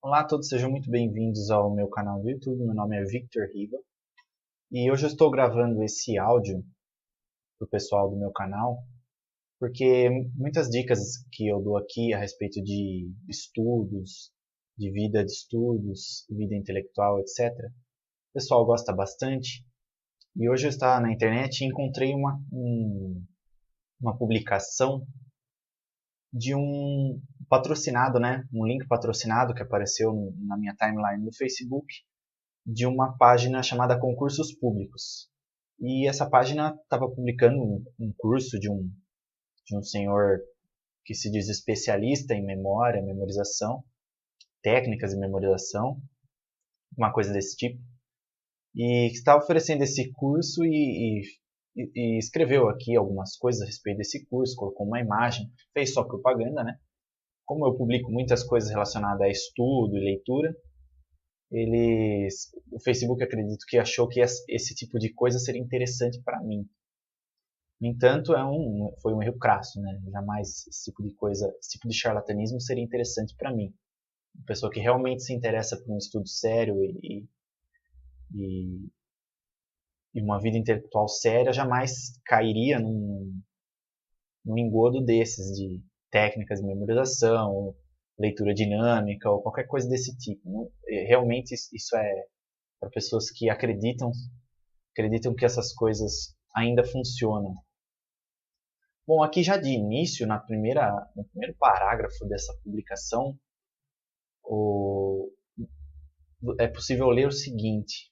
Olá a todos, sejam muito bem-vindos ao meu canal do YouTube. Meu nome é Victor Riva e hoje eu estou gravando esse áudio para o pessoal do meu canal porque muitas dicas que eu dou aqui a respeito de estudos, de estudos, vida intelectual, etc. O pessoal gosta bastante e hoje eu estava na internet e encontrei uma publicação de um patrocinado, né? Um link patrocinado que apareceu na minha timeline do Facebook de uma página chamada Concursos Públicos. E essa página estava publicando um curso de um senhor que se diz especialista em memória, memorização, técnicas de memorização, uma coisa desse tipo, e que estava oferecendo esse curso e escreveu aqui algumas coisas a respeito desse curso, colocou uma imagem, fez só propaganda, né? Como eu publico muitas coisas relacionadas a estudo e leitura, o Facebook acredito que achou que esse tipo de coisa seria interessante para mim. No entanto, foi um erro crasso, né? Jamais esse tipo de coisa, esse tipo de charlatanismo seria interessante para mim. Uma pessoa que realmente se interessa por um estudo sério e, e uma vida intelectual séria jamais cairia num engodo desses de técnicas de memorização, leitura dinâmica ou qualquer coisa desse tipo. Realmente isso é para pessoas que acreditam que essas coisas ainda funcionam. Bom, aqui já de início, no primeiro parágrafo dessa publicação, é possível ler o seguinte: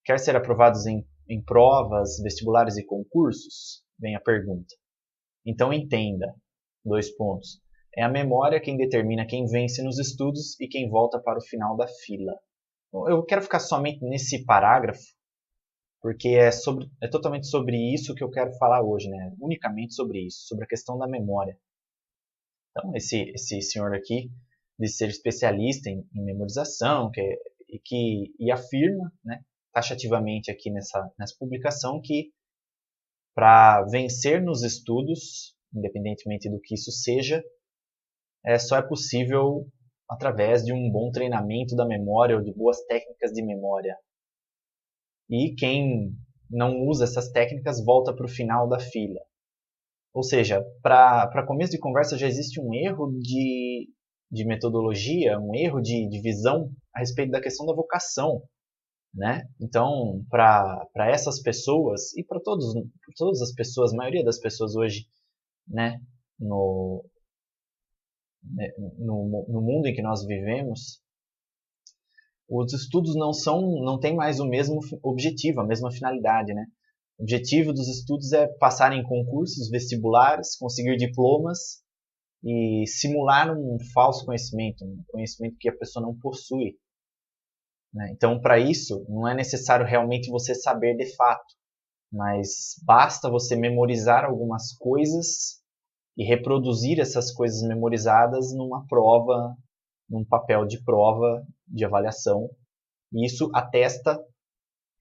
quer ser aprovados em provas, vestibulares e concursos? Vem a pergunta. Então entenda, dois pontos. É a memória quem determina quem vence nos estudos e quem volta para o final da fila. Eu quero ficar somente nesse parágrafo, porque é totalmente sobre isso que eu quero falar hoje, né? Unicamente sobre isso, sobre a questão da memória. Então, esse senhor aqui diz ser especialista em memorização e afirma, né, taxativamente aqui nessa publicação que para vencer nos estudos, independentemente do que isso seja, só é possível através de um bom treinamento da memória ou de boas técnicas de memória. E quem não usa essas técnicas volta para o final da fila. Ou seja, para começo de conversa já existe um erro de metodologia, um erro de visão a respeito da questão da vocação. Né? Então, para essas pessoas e para todas as pessoas, a maioria das pessoas hoje, né, no, no mundo em que nós vivemos, os estudos não têm mais o mesmo objetivo, a mesma finalidade, né? O objetivo dos estudos é passar em concursos vestibulares, conseguir diplomas e simular um falso conhecimento, um conhecimento que a pessoa não possui. Né? Então, para isso, não é necessário realmente você saber de fato, mas basta você memorizar algumas coisas e reproduzir essas coisas memorizadas numa prova, num papel de prova de avaliação. E isso atesta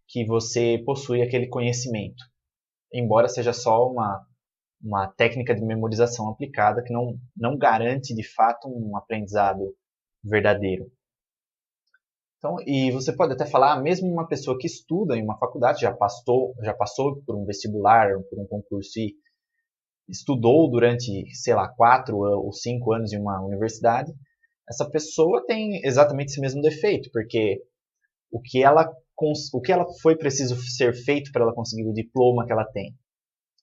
que você possui aquele conhecimento, embora seja só uma técnica de memorização aplicada que não garante de fato um aprendizado verdadeiro. Então, e você pode até falar, mesmo uma pessoa que estuda em uma faculdade, já passou por um vestibular, por um concurso e estudou durante, sei lá, 4 ou 5 anos em uma universidade, essa pessoa tem exatamente esse mesmo defeito, porque o que ela foi preciso ser feito para ela conseguir o diploma que ela tem?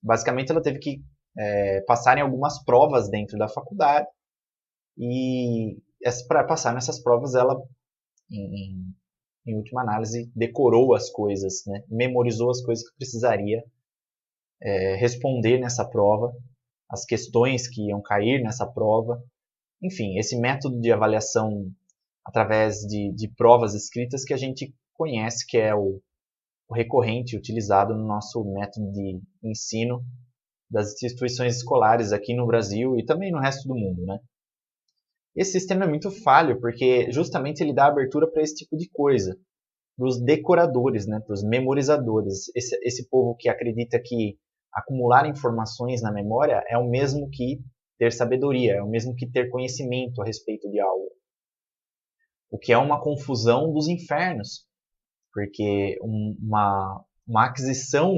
Basicamente, ela teve que passar em algumas provas dentro da faculdade e para passar nessas provas ela, em, em última análise, decorou as coisas, né? Memorizou as coisas que precisaria responder nessa prova, as questões que iam cair nessa prova. Enfim, esse método de avaliação através de provas escritas que a gente conhece, que é o recorrente utilizado no nosso método de ensino das instituições escolares aqui no Brasil e também no resto do mundo, né? Esse sistema é muito falho porque justamente ele dá abertura para esse tipo de coisa, para os decoradores, né? Para os memorizadores. Esse povo que acredita que acumular informações na memória é o mesmo que ter sabedoria, é o mesmo que ter conhecimento a respeito de algo. o que é uma confusão dos infernos, porque uma aquisição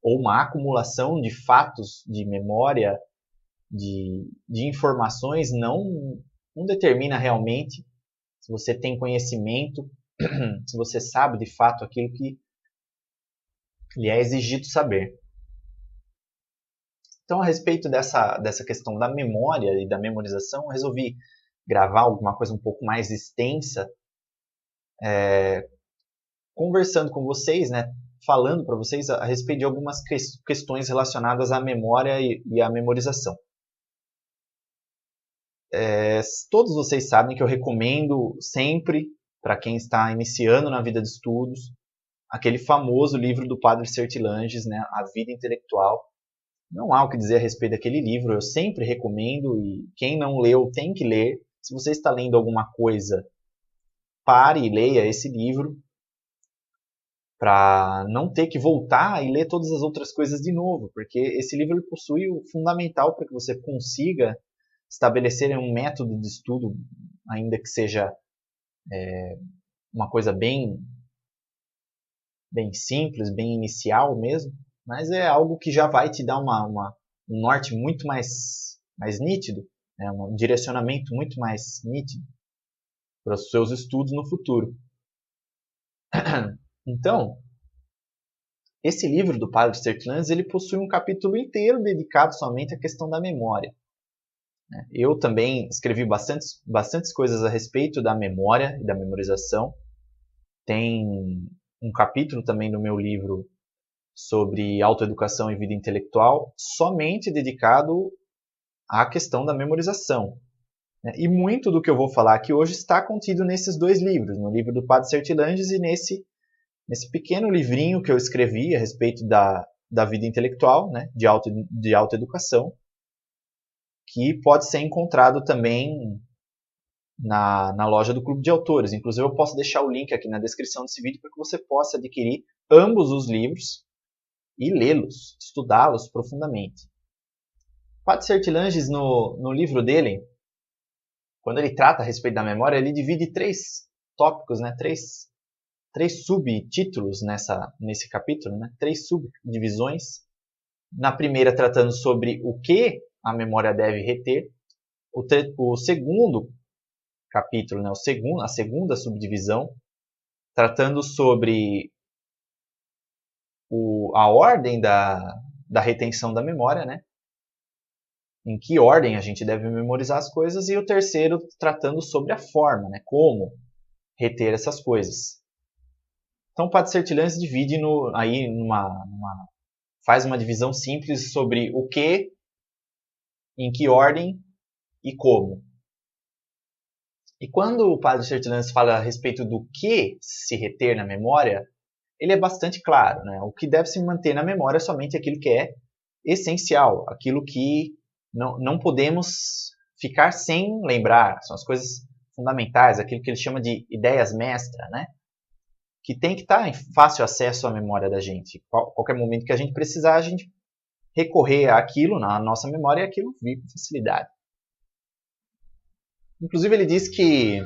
ou uma acumulação de fatos, de memória, de informações não determina realmente se você tem conhecimento, se você sabe de fato aquilo que lhe é exigido saber. Então, a respeito dessa questão da memória e da memorização, eu resolvi gravar alguma coisa um pouco mais extensa, conversando com vocês, né, falando para vocês a respeito de algumas questões relacionadas à memória e à memorização. Todos vocês sabem que eu recomendo sempre, para quem está iniciando na vida de estudos, aquele famoso livro do Padre Sertilanges, né, A Vida Intelectual. Não há o que dizer a respeito daquele livro, eu sempre recomendo, e quem não leu tem que ler. Se você está lendo alguma coisa, pare e leia esse livro, para não ter que voltar e ler todas as outras coisas de novo, porque esse livro ele possui o fundamental para que você consiga estabelecer um método de estudo, ainda que seja uma coisa bem simples, bem inicial mesmo, mas é algo que já vai te dar um norte muito mais nítido, né? Um direcionamento muito mais nítido para os seus estudos no futuro. Então, esse livro do Padre Sertilanges, ele possui um capítulo inteiro dedicado somente à questão da memória. Eu também escrevi bastantes coisas a respeito da memória e da memorização. Tem um capítulo também no meu livro sobre autoeducação e vida intelectual, somente dedicado à questão da memorização. E muito do que eu vou falar aqui hoje está contido nesses dois livros, no livro do Padre Sertilanges e nesse pequeno livrinho que eu escrevi a respeito da vida intelectual, né, de autoeducação, que pode ser encontrado também na loja do Clube de Autores. Inclusive, eu posso deixar o link aqui na descrição desse vídeo para que você possa adquirir ambos os livros e lê-los, estudá-los profundamente. Padre Sertilanges, no livro dele, quando ele trata a respeito da memória, ele divide três tópicos, né, três subtítulos nesse capítulo, né, três subdivisões. Na primeira, tratando sobre o que a memória deve reter. O segundo capítulo, né, a segunda subdivisão, tratando sobre a ordem da retenção da memória, né, em que ordem a gente deve memorizar as coisas, e o terceiro tratando sobre a forma, né, como reter essas coisas. Então, o Padre Sertilanges divide faz uma divisão simples sobre o que, em que ordem e como. E quando o Padre Sertilanges fala a respeito do que se reter na memória, ele é bastante claro, né? O que deve se manter na memória é somente aquilo que é essencial, aquilo que não podemos ficar sem lembrar, são as coisas fundamentais, aquilo que ele chama de ideias mestra, né? Que tem que estar em fácil acesso à memória da gente. Qualquer momento que a gente precisar, a gente recorrer àquilo na nossa memória e aquilo vir com facilidade. Inclusive, ele diz que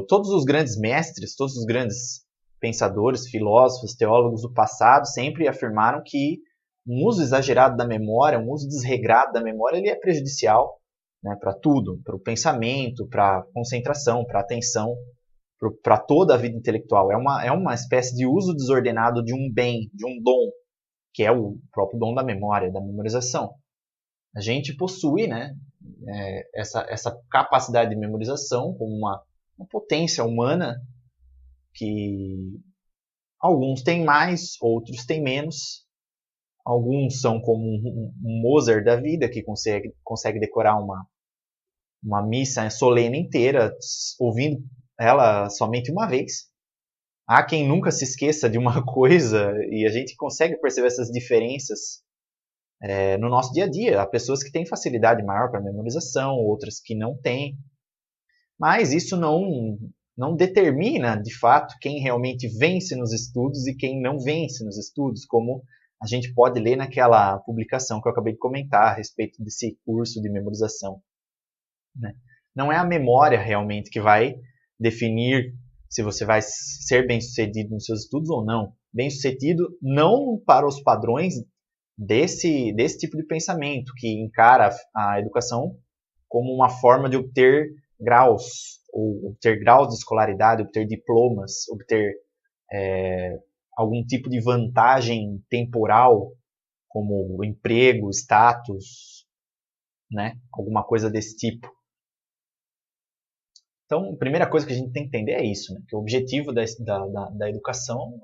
todos os grandes mestres, todos os grandes pensadores, filósofos, teólogos do passado sempre afirmaram que um uso exagerado da memória, um uso desregrado da memória, ele é prejudicial, né, para tudo, para o pensamento, para a concentração, para a atenção, para toda a vida intelectual. É uma espécie de uso desordenado de um bem, de um dom, que é o próprio dom da memória, da memorização. A gente possui, né, essa capacidade de memorização como uma potência humana, que alguns têm mais, outros têm menos. Alguns são como um Mozart da vida, que consegue decorar uma missa solene inteira, ouvindo ela somente uma vez. Há quem nunca se esqueça de uma coisa, e a gente consegue perceber essas diferenças no nosso dia a dia. Há pessoas que têm facilidade maior para memorização, outras que não têm. Mas isso não determina, de fato, quem realmente vence nos estudos e quem não vence nos estudos, como a gente pode ler naquela publicação que eu acabei de comentar a respeito desse curso de memorização, né? Não é a memória realmente que vai definir se você vai ser bem-sucedido nos seus estudos ou não. Bem-sucedido não para os padrões desse tipo de pensamento, que encara a educação como uma forma de obter graus, ou obter graus de escolaridade, obter diplomas, obter algum tipo de vantagem temporal, como emprego, status, né? Alguma coisa desse tipo. Então, a primeira coisa que a gente tem que entender é isso, né? Que o objetivo da educação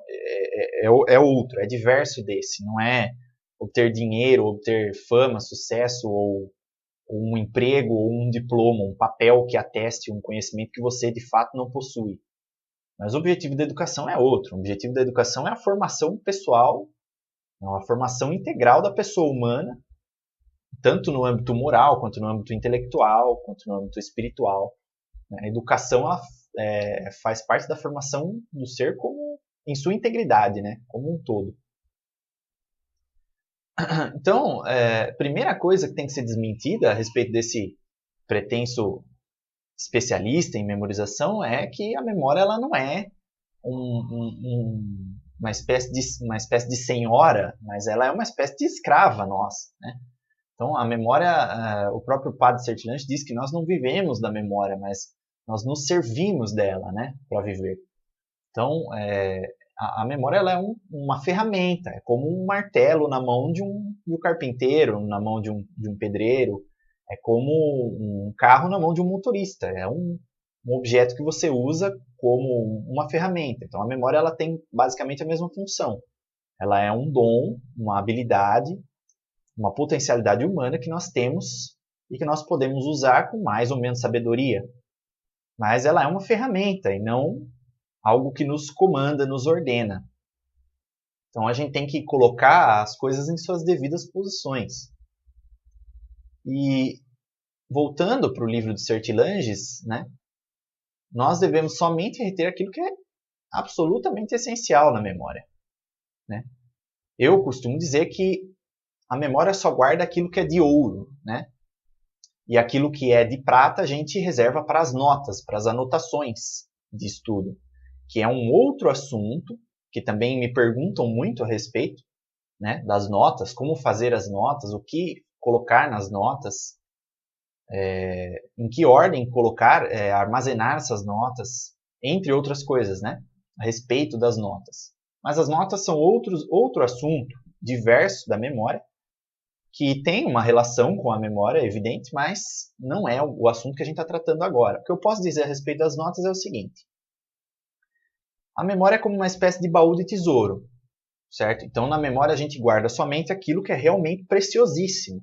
é outro, é diverso desse. Não é obter dinheiro, obter fama, sucesso, ou um emprego, ou um diploma, um papel que ateste um conhecimento que você de fato não possui. Mas o objetivo da educação é outro. O objetivo da educação é a formação pessoal, a formação integral da pessoa humana, tanto no âmbito moral, quanto no âmbito intelectual, quanto no âmbito espiritual. A educação ela, faz parte da formação do ser como, em sua integridade, né? Como um todo. Então, a primeira coisa que tem que ser desmentida a respeito desse pretenso especialista em memorização é que a memória ela não é uma espécie de senhora, mas ela é uma espécie de escrava nossa, né? Então, a memória, o próprio padre Sertilhange diz que nós não vivemos da memória, mas nós nos servimos dela, né, para viver. Então, a memória ela é uma ferramenta, é como um martelo na mão de um carpinteiro, na mão de um pedreiro, é como um carro na mão de um motorista, é um objeto que você usa como uma ferramenta. Então, a memória ela tem basicamente a mesma função. Ela é um dom, uma habilidade, uma potencialidade humana que nós temos e que nós podemos usar com mais ou menos sabedoria. Mas ela é uma ferramenta e não algo que nos comanda, nos ordena. Então a gente tem que colocar as coisas em suas devidas posições. E voltando para o livro de Sertilhanges, né, nós devemos somente reter aquilo que é absolutamente essencial na memória, né? Eu costumo dizer que a memória só guarda aquilo que é de ouro, né? E aquilo que é de prata a gente reserva para as notas, para as anotações de estudo, que é um outro assunto que também me perguntam muito a respeito, né, das notas, como fazer as notas, o que colocar nas notas, em que ordem colocar, armazenar essas notas, entre outras coisas, né, a respeito das notas. Mas as notas são outro assunto diverso da memória, que tem uma relação com a memória, é evidente, mas não é o assunto que a gente está tratando agora. O que eu posso dizer a respeito das notas é o seguinte: a memória é como uma espécie de baú de tesouro, certo? Então, na memória a gente guarda somente aquilo que é realmente preciosíssimo.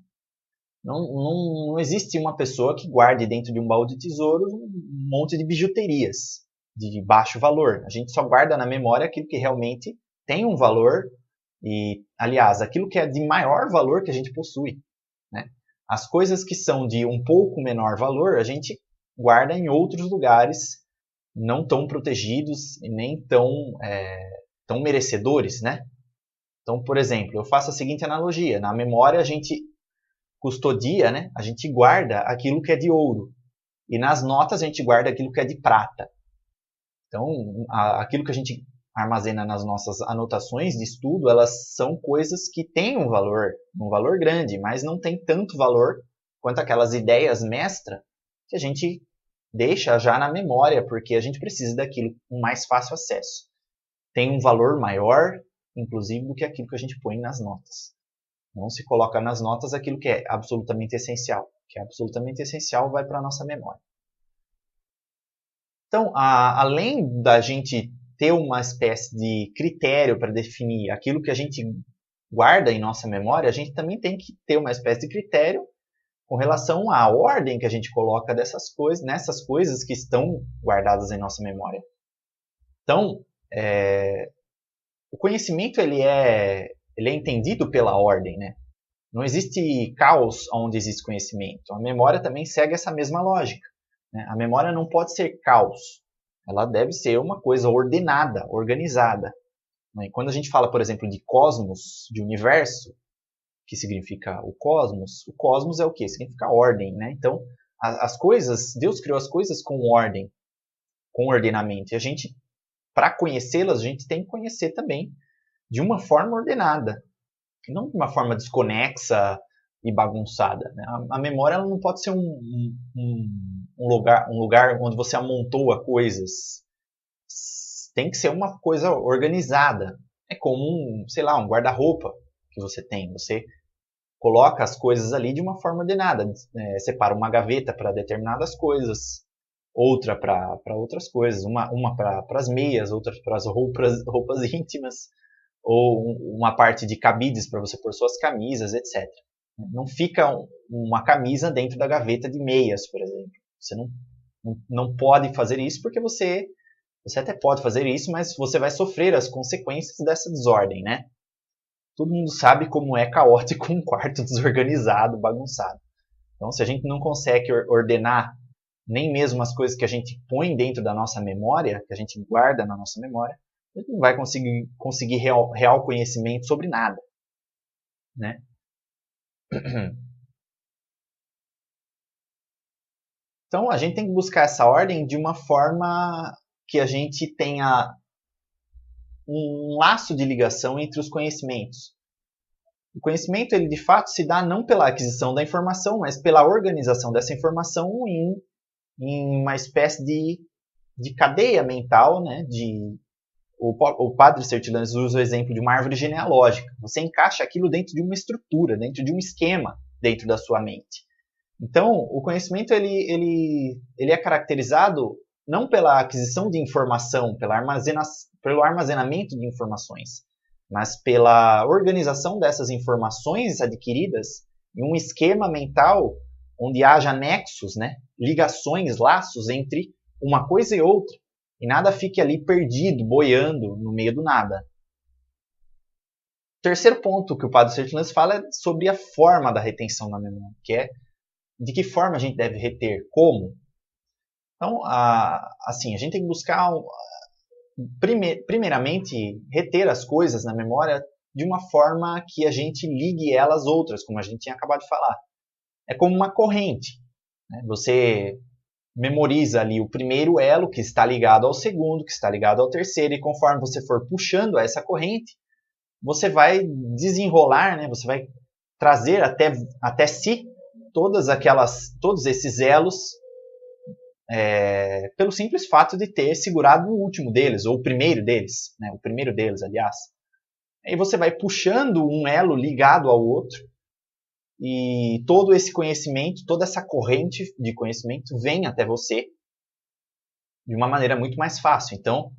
Não existe uma pessoa que guarde dentro de um baú de tesouros um monte de bijuterias de baixo valor. A gente só guarda na memória aquilo que realmente tem um valor e, aliás, aquilo que é de maior valor que a gente possui, né? As coisas que são de um pouco menor valor, a gente guarda em outros lugares não tão protegidos e nem tão merecedores, né? Então, por exemplo, eu faço a seguinte analogia. Na memória a gente custodia, né? A gente guarda aquilo que é de ouro. E nas notas a gente guarda aquilo que é de prata. Então, aquilo que a gente armazena nas nossas anotações de estudo, elas são coisas que têm um valor grande, mas não tem tanto valor quanto aquelas ideias mestra que a gente deixa já na memória, porque a gente precisa daquilo com mais fácil acesso. Tem um valor maior, inclusive, do que aquilo que a gente põe nas notas. Não se coloca nas notas aquilo que é absolutamente essencial. O que é absolutamente essencial vai para a nossa memória. Então, além da gente ter uma espécie de critério para definir aquilo que a gente guarda em nossa memória, a gente também tem que ter uma espécie de critério com relação à ordem que a gente coloca nessas coisas que estão guardadas em nossa memória. Então, o conhecimento ele é entendido pela ordem, né? Não existe caos onde existe conhecimento. A memória também segue essa mesma lógica, né? A memória não pode ser caos. Ela deve ser uma coisa ordenada, organizada. E quando a gente fala, por exemplo, de cosmos, de universo, que significa o cosmos é o quê? Significa ordem, né? Então, As coisas, Deus criou as coisas com ordem, com ordenamento. E a gente, para conhecê-las, a gente tem que conhecer também de uma forma ordenada, não de uma forma desconexa e bagunçada. Né? A memória ela não pode ser um lugar onde você amontoa coisas. Tem que ser uma coisa organizada. É como sei lá, um guarda-roupa que você tem. Você coloca as coisas ali de uma forma ordenada. Separa uma gaveta para determinadas coisas, outra para outras coisas, uma para as meias, outra para as roupas íntimas, ou uma parte de cabides para você pôr suas camisas, etc. Não fica uma camisa dentro da gaveta de meias, por exemplo. Você não pode fazer isso porque você até pode fazer isso, mas você vai sofrer as consequências dessa desordem, né? Todo mundo sabe como é caótico um quarto desorganizado, bagunçado. Então, se a gente não consegue ordenar nem mesmo as coisas que a gente põe dentro da nossa memória, que a gente guarda na nossa memória, a gente não vai conseguir real conhecimento sobre nada, né? Então, a gente tem que buscar essa ordem de uma forma que a gente tenha um laço de ligação entre os conhecimentos. O conhecimento, ele de fato se dá não pela aquisição da informação, mas pela organização dessa informação em uma espécie de cadeia mental, né? O padre Sertilanes usa o exemplo de uma árvore genealógica. Você encaixa aquilo dentro de uma estrutura, dentro de um esquema dentro da sua mente. Então, o conhecimento ele é caracterizado não pela aquisição de informação, pelo armazenamento de informações, mas pela organização dessas informações adquiridas em um esquema mental onde haja nexos, né? Ligações, laços entre uma coisa e outra, e nada fique ali perdido, boiando no meio do nada. O terceiro ponto que o padre Sertilanes fala é sobre a forma da retenção da memória, que é de que forma a gente deve reter, como. Então, assim, a gente tem que buscar, primeiramente, reter as coisas na memória de uma forma que a gente ligue elas às outras, como a gente tinha acabado de falar. É como uma corrente. Né? Você memoriza ali o primeiro elo que está ligado ao segundo, que está ligado ao terceiro, e conforme você for puxando essa corrente, você vai desenrolar, né? Você vai trazer até si todos esses elos, pelo simples fato de ter segurado o último deles, ou o primeiro deles, né? O primeiro deles, aliás. Aí você vai puxando um elo ligado ao outro, e todo esse conhecimento, toda essa corrente de conhecimento vem até você de uma maneira muito mais fácil. Então,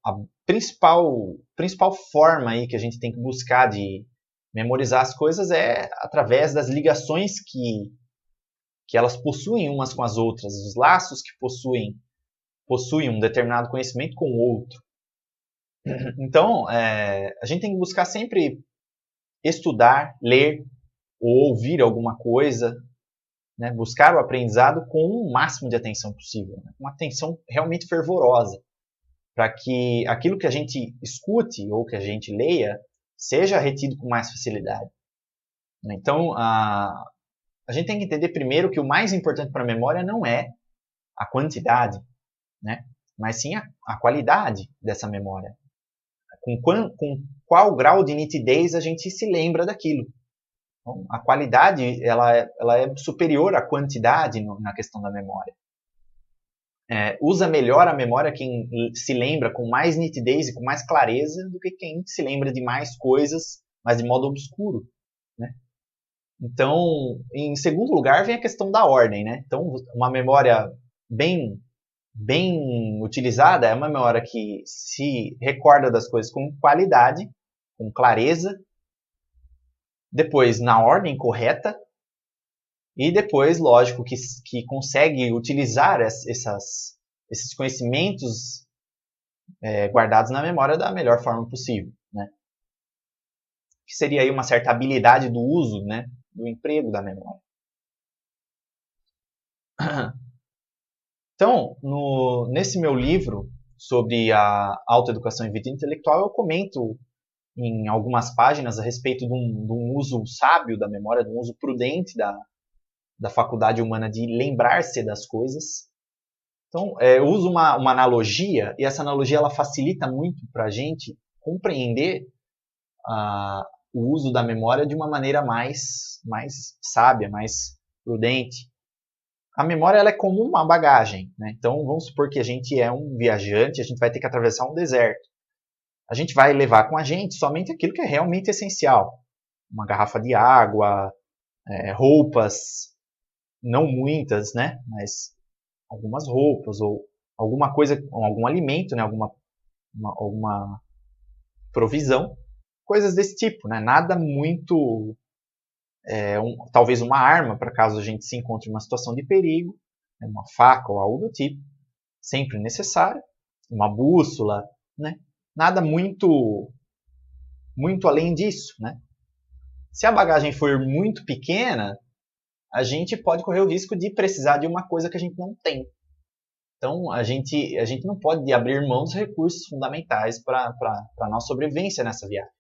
a principal forma aí que a gente tem que buscar de memorizar as coisas é através das ligações que elas possuem umas com as outras, os laços que possuem um determinado conhecimento com o outro. Então, a gente tem que buscar sempre estudar, ler ou ouvir alguma coisa, né? Buscar o aprendizado com o máximo de atenção possível, né? Uma atenção realmente fervorosa, para que aquilo que a gente escute ou que a gente leia seja retido com mais facilidade. Então, a gente tem que entender primeiro que o mais importante para a memória não é a quantidade, né? Mas sim a qualidade dessa memória. Com qual grau de nitidez a gente se lembra daquilo. Então, a qualidade ela é superior à quantidade na questão da memória. Usa melhor a memória quem se lembra com mais nitidez e com mais clareza do que quem se lembra de mais coisas, mas de modo obscuro, né? Então, em segundo lugar, vem a questão da ordem, né? Então, uma memória bem utilizada é uma memória que se recorda das coisas com qualidade, com clareza, depois na ordem correta, e depois, lógico, que consegue utilizar esses conhecimentos guardados na memória da melhor forma possível, né? Que seria aí uma certa habilidade do uso, né? Do emprego da memória. Então, nesse meu livro sobre a autoeducação e vida intelectual, eu comento em algumas páginas a respeito de um uso sábio da memória, de um uso prudente da faculdade humana de lembrar-se das coisas. Então, eu uso uma analogia, e essa analogia ela facilita muito para a gente compreender o uso da memória de uma maneira mais sábia, mais prudente. A memória ela é como uma bagagem, né? Então, vamos supor que a gente é um viajante, a gente vai ter que atravessar um deserto. A gente vai levar com a gente somente aquilo que é realmente essencial. Uma garrafa de água, roupas, não muitas, né? Mas algumas roupas ou alguma coisa, algum alimento, né? Alguma provisão, coisas desse tipo, né? Nada muito, talvez uma arma para caso a gente se encontre em uma situação de perigo, né? Uma faca ou algo do tipo, sempre necessário, uma bússola, né? Nada muito além disso, né? Se a bagagem for muito pequena, a gente pode correr o risco de precisar de uma coisa que a gente não tem. Então, a gente não pode abrir mão dos recursos fundamentais para a nossa sobrevivência nessa viagem.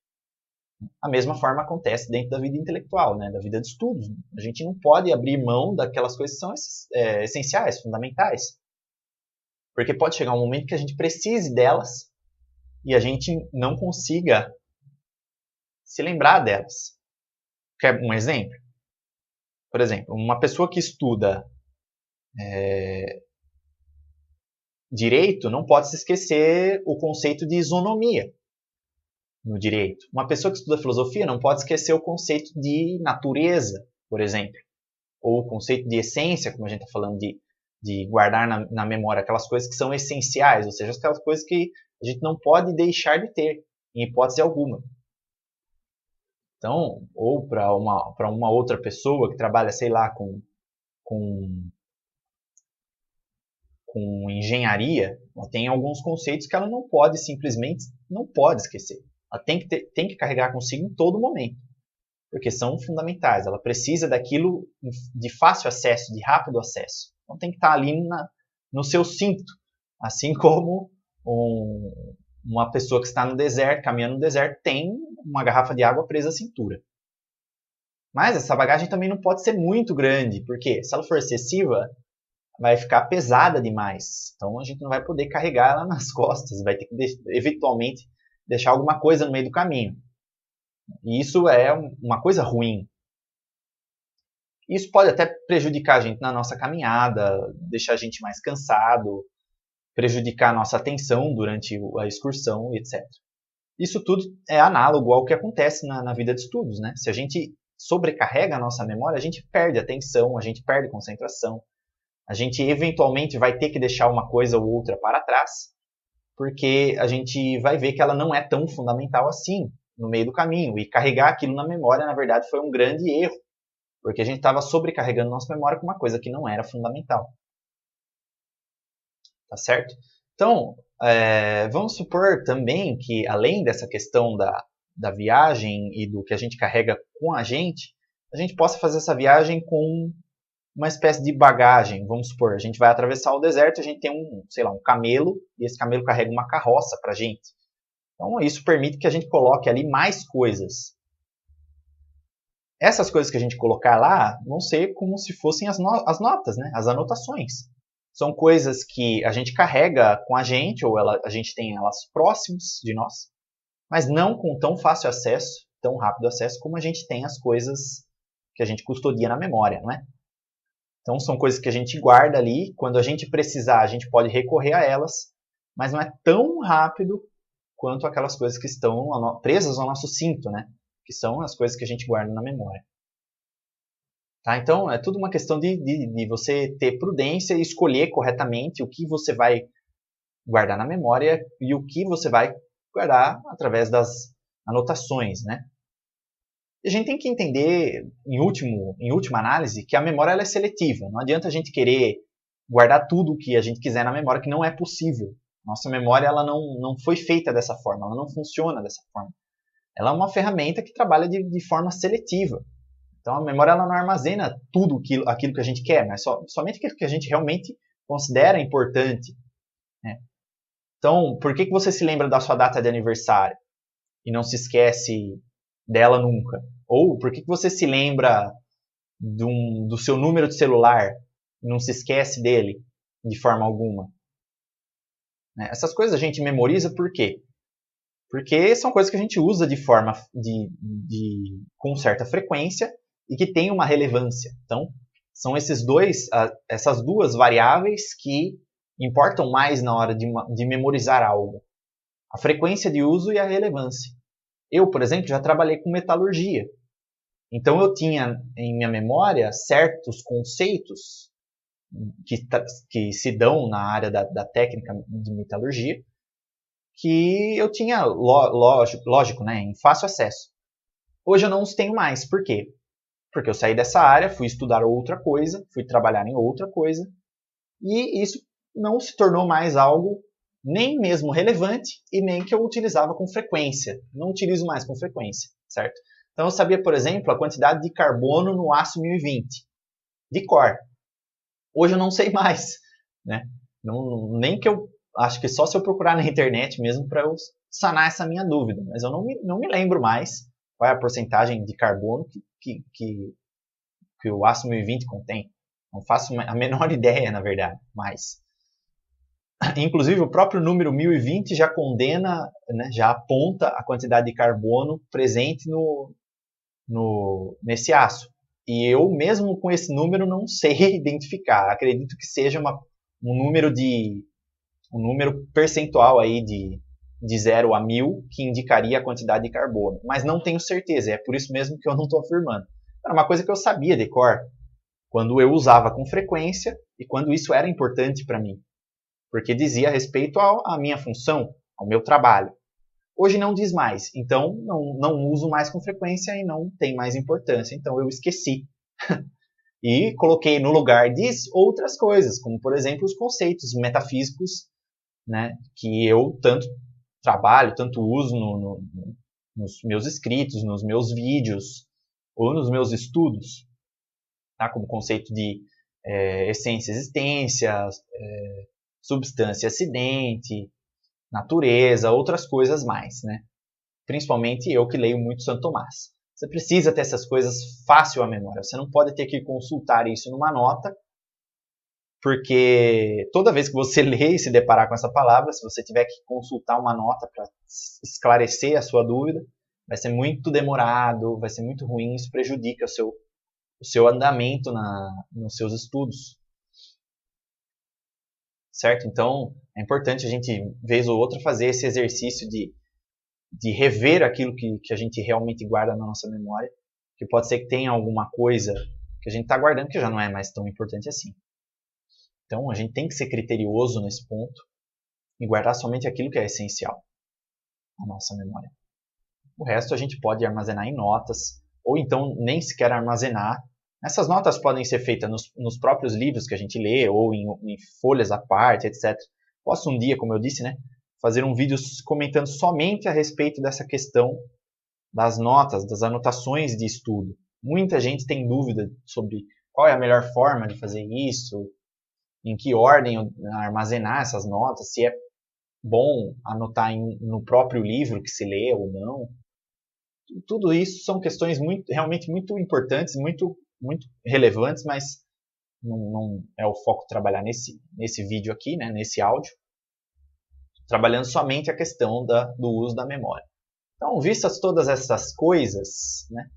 A mesma forma acontece dentro da vida intelectual, né? Da vida de estudos. A gente não pode abrir mão daquelas coisas que são essenciais, fundamentais. Porque pode chegar um momento que a gente precise delas e a gente não consiga se lembrar delas. Quer um exemplo? Por exemplo, uma pessoa que estuda direito não pode se esquecer o conceito de isonomia no direito. Uma pessoa que estuda filosofia não pode esquecer o conceito de natureza, por exemplo. Ou o conceito de essência, como a gente está falando de guardar na memória aquelas coisas que são essenciais, ou seja, aquelas coisas que a gente não pode deixar de ter, em hipótese alguma. Então, ou para uma outra pessoa que trabalha, sei lá, com engenharia, ela tem alguns conceitos que ela simplesmente não pode esquecer. Ela tem que carregar consigo em todo momento, porque são fundamentais. Ela precisa daquilo de fácil acesso, de rápido acesso. Então tem que estar ali no seu cinto, assim como uma pessoa que está no deserto, caminhando no deserto, tem uma garrafa de água presa à cintura. Mas essa bagagem também não pode ser muito grande, porque se ela for excessiva, vai ficar pesada demais. Então a gente não vai poder carregar ela nas costas, vai ter que eventualmente deixar alguma coisa no meio do caminho. E isso é uma coisa ruim. Isso pode até prejudicar a gente na nossa caminhada, deixar a gente mais cansado, prejudicar a nossa atenção durante a excursão, etc. Isso tudo é análogo ao que acontece na vida de estudos, né? Se a gente sobrecarrega a nossa memória, a gente perde atenção, a gente perde concentração, a gente eventualmente vai ter que deixar uma coisa ou outra para trás, porque a gente vai ver que ela não é tão fundamental assim no meio do caminho. E carregar aquilo na memória, na verdade, foi um grande erro, porque a gente estava sobrecarregando nossa memória com uma coisa que não era fundamental. Tá certo? Então, vamos supor também que, além dessa questão da viagem e do que a gente carrega com a gente possa fazer essa viagem com uma espécie de bagagem. Vamos supor, a gente vai atravessar o deserto, a gente tem um camelo, e esse camelo carrega uma carroça para a gente. Então, isso permite que a gente coloque ali mais coisas. Essas coisas que a gente colocar lá vão ser como se fossem as notas, né? As anotações. São coisas que a gente carrega com a gente, ou a gente tem elas próximas de nós, mas não com tão fácil acesso, tão rápido acesso, como a gente tem as coisas que a gente custodia na memória, não é? Então, são coisas que a gente guarda ali, quando a gente precisar, a gente pode recorrer a elas, mas não é tão rápido quanto aquelas coisas que estão presas ao nosso cinto, né? Que são as coisas que a gente guarda na memória. Tá? Então, é tudo uma questão de você ter prudência e escolher corretamente o que você vai guardar na memória e o que você vai guardar através das anotações, né? E a gente tem que entender, em última análise, que a memória ela é seletiva. Não adianta a gente querer guardar tudo o que a gente quiser na memória, que não é possível. Nossa memória ela não foi feita dessa forma, ela não funciona dessa forma. Ela é uma ferramenta que trabalha de forma seletiva. Então a memória ela não armazena tudo aquilo que a gente quer, mas somente aquilo que a gente realmente considera importante. Né? Então, por que você se lembra da sua data de aniversário e não se esquece dela nunca? Ou por que você se lembra do seu número de celular, não se esquece dele de forma alguma. Essas coisas a gente memoriza por quê? Porque são coisas que a gente usa de forma com certa frequência e que tem uma relevância. Então, são essas duas variáveis que importam mais na hora de memorizar algo. A frequência de uso e a relevância. Eu, por exemplo, já trabalhei com metalurgia. Então, eu tinha em minha memória certos conceitos que se dão na área da técnica de metalurgia, que eu tinha, lógico, né, em fácil acesso. Hoje eu não os tenho mais. Por quê? Porque eu saí dessa área, fui estudar outra coisa, fui trabalhar em outra coisa, e isso não se tornou mais algo nem mesmo relevante e nem que eu utilizava com frequência. Não utilizo mais com frequência, certo? Então eu sabia, por exemplo, a quantidade de carbono no aço 1020, de cor. Hoje eu não sei mais, né? Nem que eu acho que só se eu procurar na internet mesmo para eu sanar essa minha dúvida, mas eu não me lembro mais qual é a porcentagem de carbono que o aço 1020 contém. Não faço a menor ideia, na verdade, mas inclusive o próprio número 1020 já condena, né, já aponta a quantidade de carbono presente nesse aço. E eu, mesmo com esse número, não sei identificar. Acredito que seja um número percentual aí de 0 a 1000 que indicaria a quantidade de carbono. Mas não tenho certeza, é por isso mesmo que eu não estou afirmando. Era uma coisa que eu sabia de cor, quando eu usava com frequência e quando isso era importante para mim. Porque dizia a respeito à minha função, ao meu trabalho. Hoje não diz mais, então não uso mais com frequência e não tem mais importância, então eu esqueci. E coloquei no lugar disso outras coisas, como por exemplo os conceitos metafísicos, né, que eu tanto trabalho, tanto uso nos meus escritos, nos meus vídeos ou nos meus estudos, tá? Como conceito de essência, existência, substância, acidente, natureza, outras coisas mais, né? Principalmente eu que leio muito Santo Tomás. Você precisa ter essas coisas fácil à memória. Você não pode ter que consultar isso numa nota, porque toda vez que você lê e se deparar com essa palavra, se você tiver que consultar uma nota para esclarecer a sua dúvida, vai ser muito demorado, vai ser muito ruim, isso prejudica o seu andamento nos seus estudos. Certo? Então, é importante a gente, vez ou outra, fazer esse exercício de rever aquilo que a gente realmente guarda na nossa memória, que pode ser que tenha alguma coisa que a gente está guardando que já não é mais tão importante assim. Então, a gente tem que ser criterioso nesse ponto e guardar somente aquilo que é essencial na nossa memória. O resto a gente pode armazenar em notas, ou então nem sequer armazenar. Essas notas podem ser feitas nos próprios livros que a gente lê, ou em folhas à parte, etc. Posso um dia, como eu disse, né, fazer um vídeo comentando somente a respeito dessa questão das notas, das anotações de estudo. Muita gente tem dúvida sobre qual é a melhor forma de fazer isso, em que ordem armazenar essas notas, se é bom anotar no próprio livro que se lê ou não. Tudo isso são questões realmente muito importantes, muito relevantes, mas não é o foco trabalhar nesse vídeo aqui, né, nesse áudio, trabalhando somente a questão do uso da memória. Então, vistas todas essas coisas, né,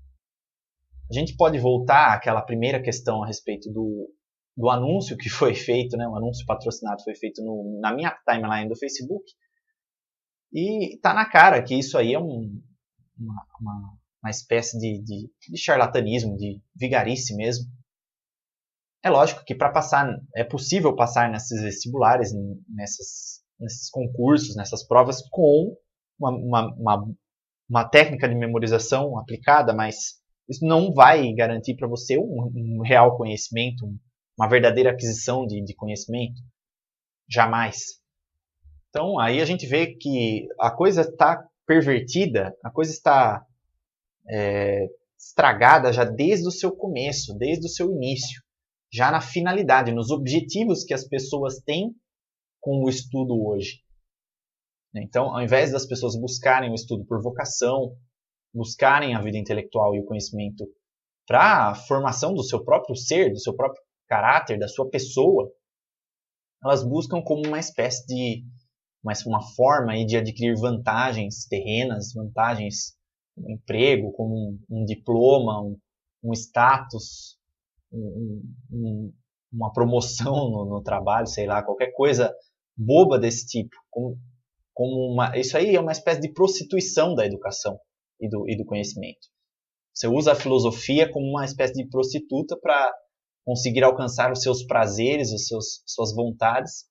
a gente pode voltar àquela primeira questão a respeito do anúncio que foi feito, né, um anúncio patrocinado foi feito na minha timeline do Facebook, e está na cara que isso aí é uma espécie de charlatanismo, de vigarice mesmo. É lógico que para passar, é possível passar nesses vestibulares, nesses concursos, nessas provas, com uma técnica de memorização aplicada, mas isso não vai garantir para você um real conhecimento, uma verdadeira aquisição de conhecimento. Jamais. Então, aí a gente vê que a coisa está pervertida, a coisa está estragada já desde o seu começo, desde o seu início, já na finalidade, nos objetivos que as pessoas têm com o estudo hoje. Então, ao invés das pessoas buscarem o estudo por vocação, buscarem a vida intelectual e o conhecimento para a formação do seu próprio ser, do seu próprio caráter, da sua pessoa, elas buscam como uma espécie de uma forma aí de adquirir vantagens terrenas, vantagens no emprego, como um diploma, um status, uma promoção no trabalho, sei lá, qualquer coisa boba desse tipo. Isso aí é uma espécie de prostituição da educação e do conhecimento. Você usa a filosofia como uma espécie de prostituta para conseguir alcançar os seus prazeres, suas vontades,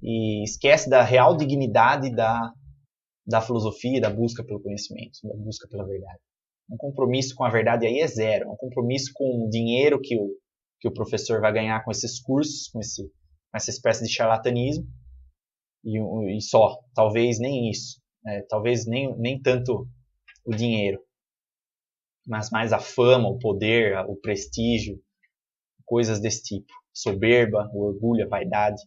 e esquece da real dignidade da filosofia, da busca pelo conhecimento, da busca pela verdade. Um compromisso com a verdade aí é zero. Um compromisso com o dinheiro que o professor vai ganhar com esses cursos, com essa espécie de charlatanismo, e só. Talvez nem isso. Talvez nem tanto o dinheiro, mas mais a fama, o poder, o prestígio, coisas desse tipo. Soberba, o orgulho, a vaidade.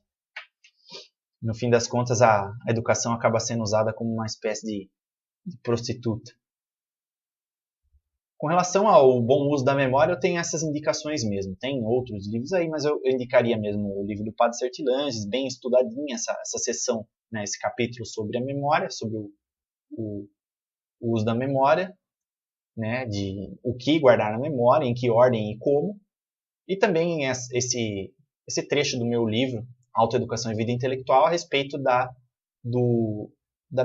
No fim das contas, a educação acaba sendo usada como uma espécie de prostituta. Com relação ao bom uso da memória, eu tenho essas indicações mesmo. Tem outros livros aí, mas eu indicaria mesmo o livro do Padre Sertilanges, bem estudadinha essa sessão, né, esse capítulo sobre a memória, sobre o uso da memória, né, de o que guardar na memória, em que ordem e como. E também esse trecho do meu livro, Autoeducação e Vida Intelectual, a respeito da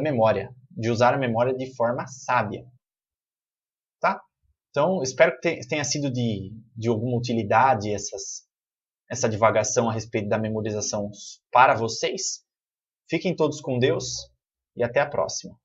memória, de usar a memória de forma sábia. Tá? Então, espero que tenha sido de alguma utilidade essa divagação a respeito da memorização para vocês. Fiquem todos com Deus e até a próxima.